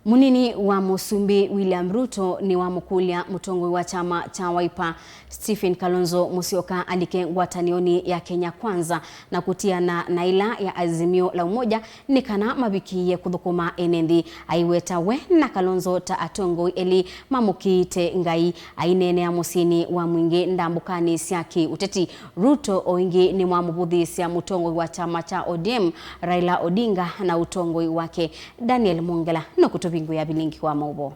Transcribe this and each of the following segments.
Munini wa Musumbi William Ruto ni wa mukulia mutongwe wa chama cha Wiper Stephen Kalonzo Musyoka alike ngwatanioni ya Kenya Kwanza na kutiana na ila ya Azimio la Umoja ni kana mabikiye kuthukuma enendi aiweta we na Kalonzo ta atongo eli mamukite ngai ainene ya musini wa mwingi ndambukani siaki uteti. Ruto oingi ni mwamubuthi sia mutongwe wa chama cha ODM Raila Odinga na utongwe wake Daniel Mongela no kutubingu ya bilingi kwa maubo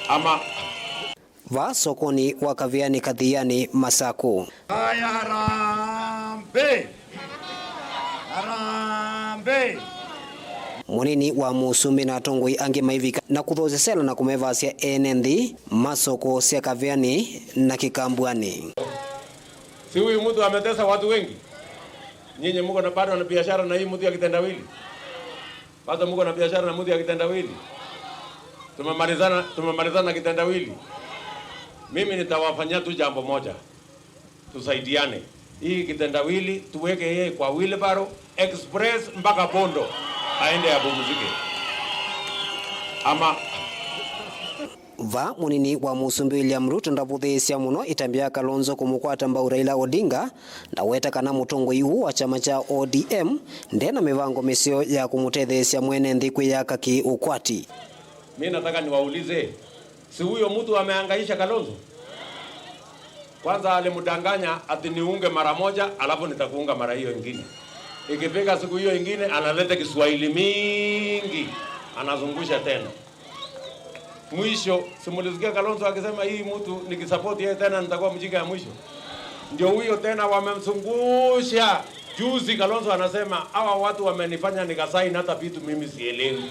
ama va sokoni wakaviani kadhiani Masaku. Haya harambe harambe Munini wa Musumbi na Tongoi ange maivika na kuthozesela na kumevasia enendi masoko sia kaviani na Kikambwani. Si huyu mtu ametesa watu wengi. Nyinyi mko na bado na biashara na hii mtu ya kitendawili. Bado mko na biashara na mtu ya kitendawili. Tumemalizana kitendawili. Mimi nitawafanyia tu jambo moja. Tusaidiane. Hii kitendawili tuweke yeye kwa wheelbarrow express mpaka Bondo. Aende apumzike. Ama va munini wa Musumbi William Ruto ndavuthisia muno itambia Kalonzo kumukwata mbau Raila Odinga na weta kana mutongo ihu wa chama cha ODM ndena mivango misio ya kumutethesia mwene ndikwi ya kaki ukwati. Mimi nataka niwaulize, si huyo mtu amehangaisha Kalonzo? Kwanza alimdanganya ati niunge mara moja alafu nitakuunga mara hiyo nyingine. Ikifika siku hiyo nyingine analeta Kiswahili mingi, anazungusha tena. Mwisho simulisikia Kalonzo akisema hii mtu nikisupport yeye tena nitakuwa mjinga ya mwisho. Ndio huyo tena wamemzungusha. Juzi Kalonzo anasema hawa watu wamenifanya nikasaini hata vitu mimi sielewi.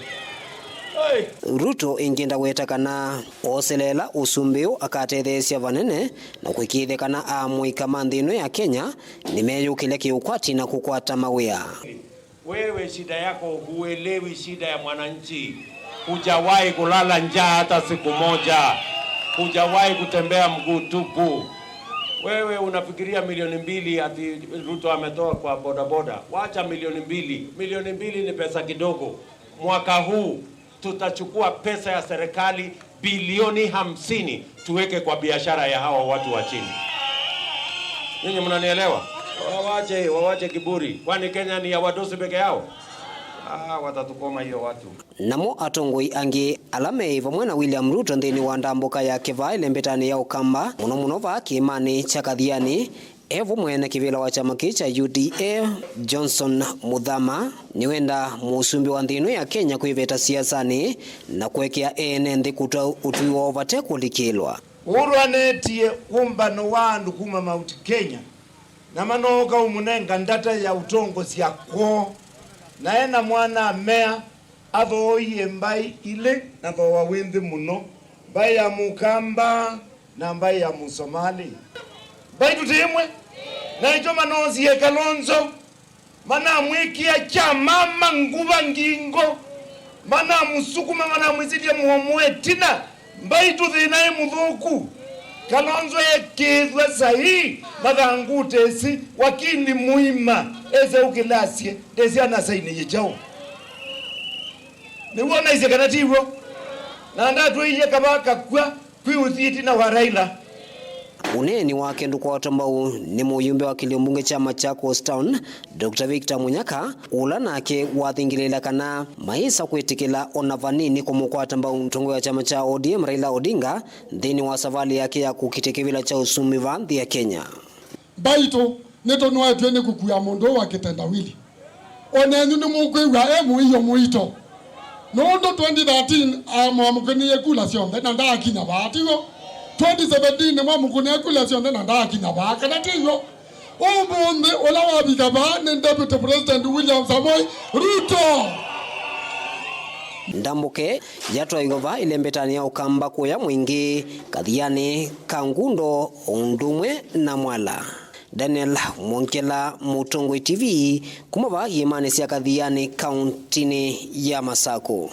Hey. Ruto ingenda weta kana oselela usumbio akatethesia vanene na kwikithe kana amwika mandhino ya Kenya nimeyukile kiukwati na kukwata mawia. Wewe shida yako huelewi shida ya mwananchi. Hujawahi kulala njaa hata siku moja. Hujawahi kutembea mguu tupu. Wewe unafikiria milioni 2 ati Ruto ametoa kwa bodaboda. Wacha milioni 2. Milioni 2 ni pesa kidogo. Mwaka huu tutachukua pesa ya serikali bilioni 50 tuweke kwa biashara ya hawa watu wa chini. Nyinyi mnanielewa? Wawache kiburi. Kwani Kenya ni ya wadosi peke yao? Watatukoma hiyo watu. Namo atongoi angi alame iva mwena William Ruto ndini wa ndambuka ya kiva ile mbetani ya Ukamba muno va kiimani cha kadhiani evo mwene kivila wa chama cha UDA Johnson Muthama niwenda Musumbi wa ndino ya Kenya kuiveta siasani na kuwekea enendi kutoa utuiwa ovate kulikilwa. Urwanetie umbano wandu kuma Mount Kenya na manoga umunenga ndata ya utongo siakwo naena mwana mea athoie mbai ile na thoa windi muno mbai ya Mukamba na mbai ya Musomali mbai tutimwe na icho manozie Kalonzo mana mwikia cha mama nguva ngingo mana musukuma mana mwizidia muhomwetina mbai tuthinae muthuku Kalonzo yekithwe sahi mathangutesi wakini muima eze ukilasie desi anasaini yechao niwona ise kanatiwo na ndatu iye kabaka kwa kwiuthiti na wa Raila. Uneni wake nduko watambau ni muyumbe wa kiliumbunge chama cha Coast Town Dr. Victor Munyaka ula nake wathingilela kana maisa kwetikila onavanini kumukwata mbau mtongo ya chama cha ODM Raila Odinga ndini wa savali yake ya kukitekevila cha usumiva nthi ya Kenya. Baito neto nwa twene kukuya mondo wa kitendawili onenyu ni mukwiwa muiyo muito nondo 2013 mwamukuniye kula sionde na ndakinya batigo 2017 mwamukuniye kula sionde na ndakinya bakana tiyo umunde ola wabigaba ne Deputy President William Samoei Ruto ndambuke yatwa igova ile mbetani ya Ukamba kuya mwingi kadhiani Kangundo Undumwe na Mwala. Daniel Mongela, Mutongwe TV, kumava yimane siya kadhiani kauntini ya Masaku.